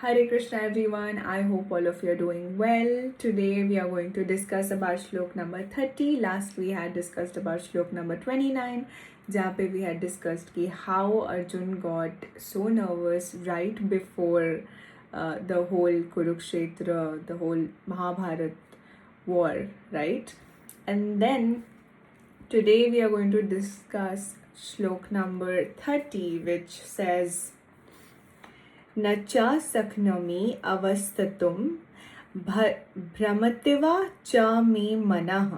Hare Krishna everyone, I hope all of you are doing well. Today we are going to discuss about shlok number 30. Last we had discussed about shlok number 29 जहाँ पे we had discussed कि how Arjun got so nervous right before the whole Kurukshetra, the whole Mahabharat war, right? And then today we are going to discuss shlok number 30 which says न च शक्नोमि अवस्थितुं भ्रमतिवा च मे मनः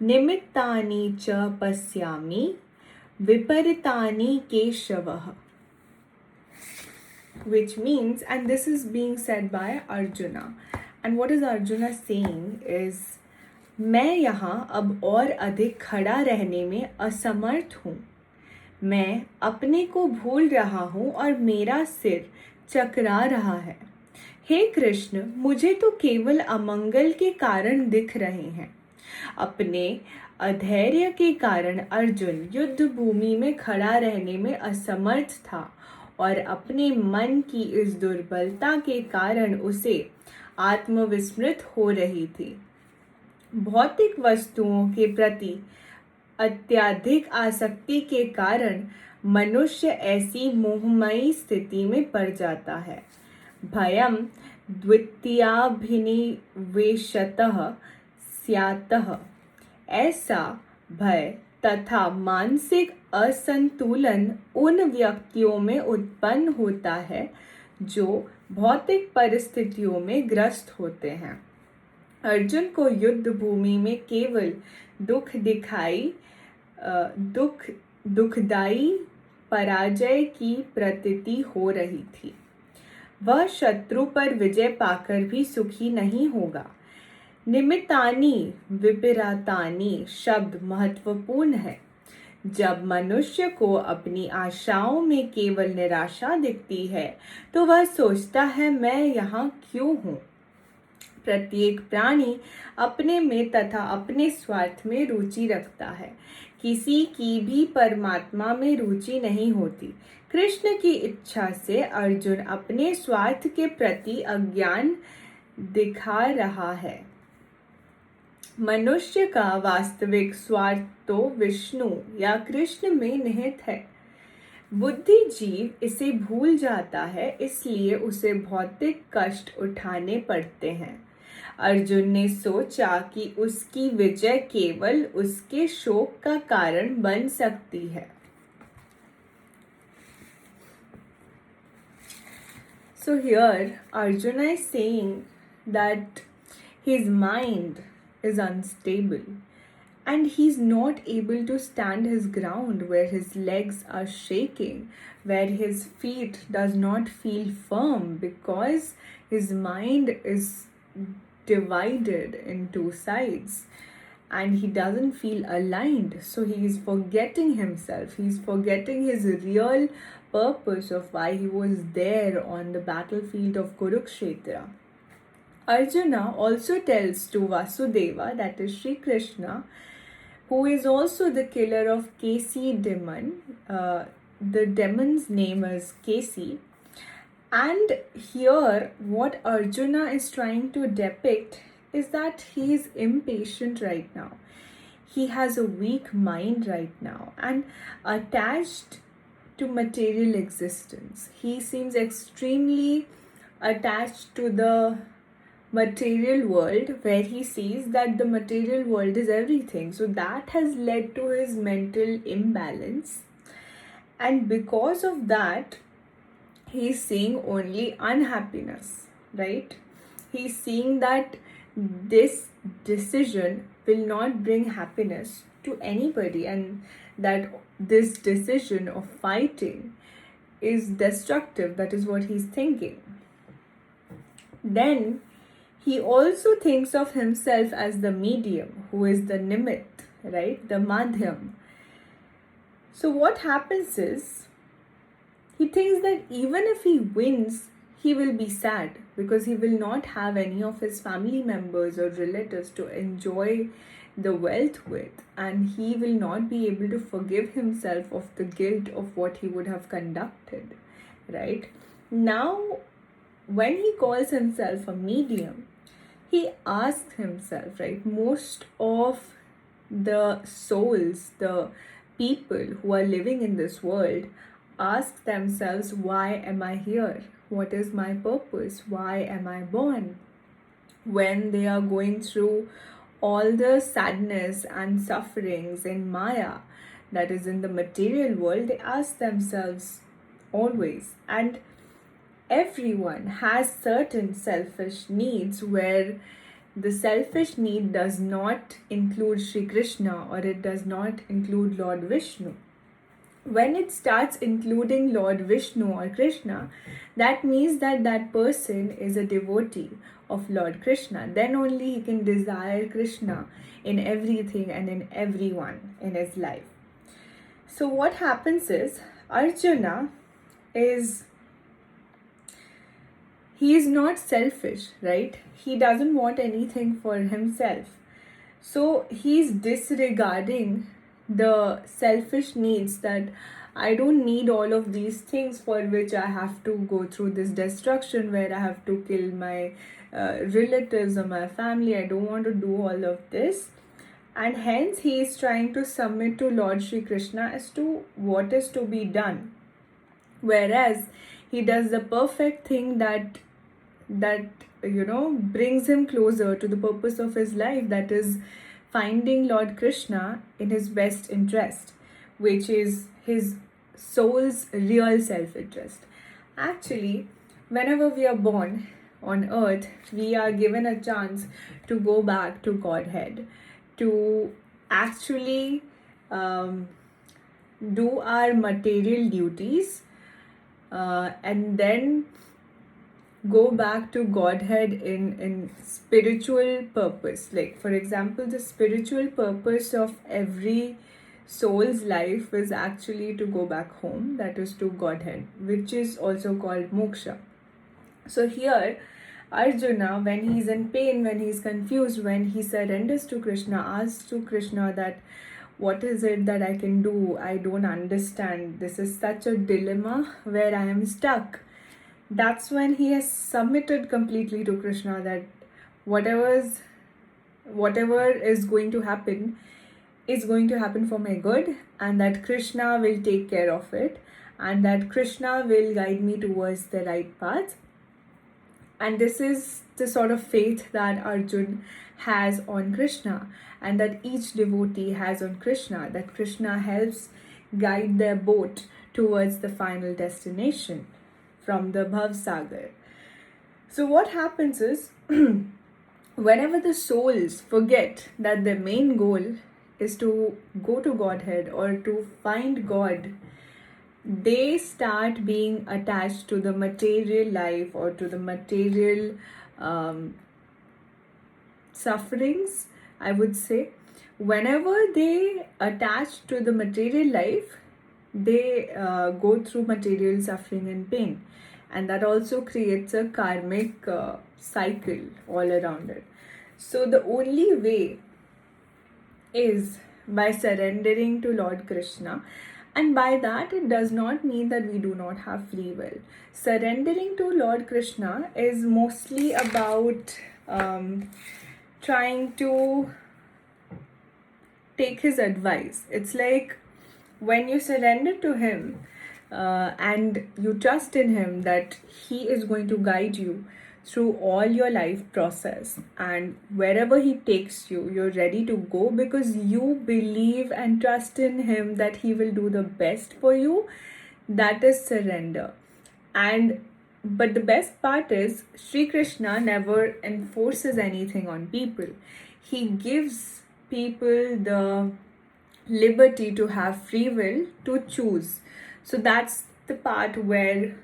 निमित्तानि च पश्यामि विपरीतानि केशवः, which means, and this is being said by Arjuna, and what is Arjuna saying is मैं यहाँ अब और अधिक खड़ा रहने में असमर्थ हूँ। मैं अपने को भूल रहा हूँ और मेरा सिर चकरा रहा है। हे कृष्ण, मुझे तो केवल अमंगल के कारण दिख रहे हैं। अपने अधैर्य के कारण अर्जुन युद्ध भूमि में खड़ा रहने में असमर्थ था और अपने मन की इस दुर्बलता के कारण उसे आत्मविस्मृत हो रही थी। भौतिक वस्तुओं के प्रति अत्यधिक आसक्ति के कारण मनुष्य ऐसी मोहमयी स्थिति में पड़ जाता है। भयम द्वितीयाभिनिवेशतः स्यातः, ऐसा भय तथा मानसिक असंतुलन उन व्यक्तियों में उत्पन्न होता है जो भौतिक परिस्थितियों में ग्रस्त होते हैं। अर्जुन को युद्ध भूमि में केवल दुखदायी पराजय की प्रतीति हो रही थी। वह शत्रु पर विजय पाकर भी सुखी नहीं होगा। निमित्तानि विपरीतानि शब्द महत्वपूर्ण है। जब मनुष्य को अपनी आशाओं में केवल निराशा दिखती है तो वह सोचता है मैं यहाँ क्यों हूँ। प्रत्येक प्राणी अपने में तथा अपने स्वार्थ में रुचि रखता है। किसी की भी परमात्मा में रुचि नहीं होती। कृष्ण की इच्छा से अर्जुन अपने स्वार्थ के प्रति अज्ञान दिखा रहा है। मनुष्य का वास्तविक स्वार्थ तो विष्णु या कृष्ण में निहित है। बुद्धिजीव इसे भूल जाता है, इसलिए उसे भौतिक कष्ट उठाने पड़ते हैं। अर्जुन ने सोचा कि उसकी विजय केवल उसके शोक का कारण बन सकती है। So here Arjuna is saying that his mind is unstable and he's not able to stand his ground, where his legs are shaking, where his feet does not feel firm because his mind is divided in two sides and he doesn't feel aligned. So he is forgetting himself. He's forgetting his real purpose of why he was there on the battlefield of Kurukshetra. Arjuna also tells to Vasudeva, that is Shri Krishna, who is also the killer of Kesi demon. The demon's name is Kesi. And here what Arjuna is trying to depict is that he is impatient right now. He has a weak mind right now and attached to material existence. He seems extremely attached to the material world, where he sees that the material world is everything. So that has led to his mental imbalance, and because of that he's seeing only unhappiness, right? He's seeing that this decision will not bring happiness to anybody and that this decision of fighting is destructive. That is what he's thinking. Then he also thinks of himself as the medium, who is the nimit, right? The madhyam. So what happens is, he thinks that even if he wins, he will be sad because he will not have any of his family members or relatives to enjoy the wealth with, and he will not be able to forgive himself of the guilt of what he would have conducted, right? Now, when he calls himself a medium, he asks himself, right? Most of the souls, the people who are living in this world, ask themselves, why am I here? What is my purpose? Why am I born? When they are going through all the sadness and sufferings in Maya, that is in the material world, they ask themselves always. And everyone has certain selfish needs where the selfish need does not include Sri Krishna or it does not include Lord Vishnu. When it starts including Lord Vishnu or Krishna, that means that that person is a devotee of Lord Krishna. Then only he can desire Krishna in everything and in everyone in his life. So, what happens is Arjuna is he is not selfish, right? He doesn't want anything for himself. So he's disregarding the selfish needs that I don't need all of these things for which I have to go through this destruction where I have to kill my relatives or my family. I don't want to do all of this. And hence he is trying to submit to Lord Shri Krishna as to what is to be done. Whereas he does the perfect thing that brings him closer to the purpose of his life, that is finding Lord Krishna in his best interest, which is his soul's real self-interest. Actually, whenever we are born on earth, we are given a chance to go back to Godhead, to actually do our material duties, and then go back to Godhead in spiritual purpose. Like, for example, the spiritual purpose of every soul's life is actually to go back home, that is to Godhead, which is also called moksha. So here, Arjuna, when he's in pain, when he's confused, when he surrenders to Krishna, asks to Krishna that what is it that I can do? I don't understand. This is such a dilemma where I am stuck. That's when he has submitted completely to Krishna that whatever is going to happen is going to happen for my good, and that Krishna will take care of it, and that Krishna will guide me towards the right path. And this is the sort of faith that Arjun has on Krishna, and that each devotee has on Krishna, that Krishna helps guide their boat towards the final destination from the Bhav Sagar. So what happens is, whenever the souls forget that their main goal is to go to Godhead or to find God, they start being attached to the material life or to the material sufferings, I would say. Whenever they attach to the material life, they go through material suffering and pain, and that also creates a karmic cycle all around it. So the only way is by surrendering to Lord Krishna, and by that it does not mean that we do not have free will. Surrendering to Lord Krishna is mostly about trying to take his advice. It's like when you surrender to him and you trust in him that he is going to guide you through all your life process, and wherever he takes you, you're ready to go because you believe and trust in him that he will do the best for you. That is surrender. And but the best part is Sri Krishna never enforces anything on people. He gives people the liberty to have free will to choose. So that's the part where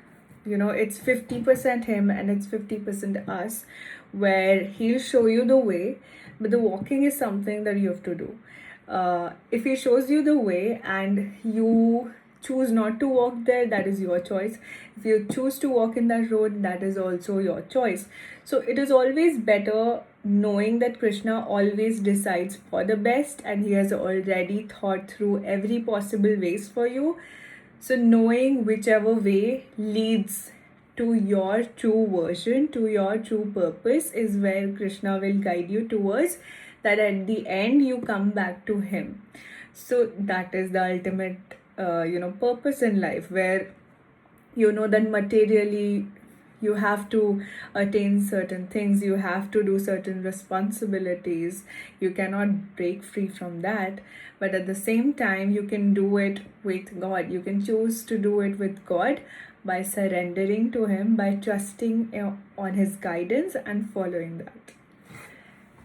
it's 50% him and it's 50% us, where he'll show you the way, but the walking is something that you have to do. If he shows you the way and you choose not to walk there, that is your choice. If you choose to walk in that road, that is also your choice. So it is always better knowing that Krishna always decides for the best, and he has already thought through every possible ways for you. So knowing whichever way leads to your true version, to your true purpose, is where Krishna will guide you towards, that at the end you come back to him. So that is the ultimate purpose in life, where that materially you have to attain certain things, you have to do certain responsibilities, you cannot break free from that. But at the same time, you can do it with God, you can choose to do it with God by surrendering to him, by trusting on his guidance and following that.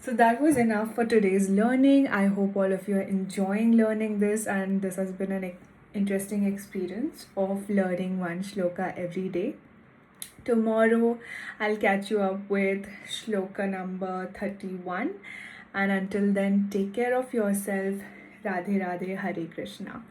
So that was enough for today's learning. I hope all of you are enjoying learning this, and this has been an interesting experience of learning one shloka every day. Tomorrow, I'll catch you up with shloka number 31. And until then, take care of yourself. Radhe Radhe, Hare Krishna.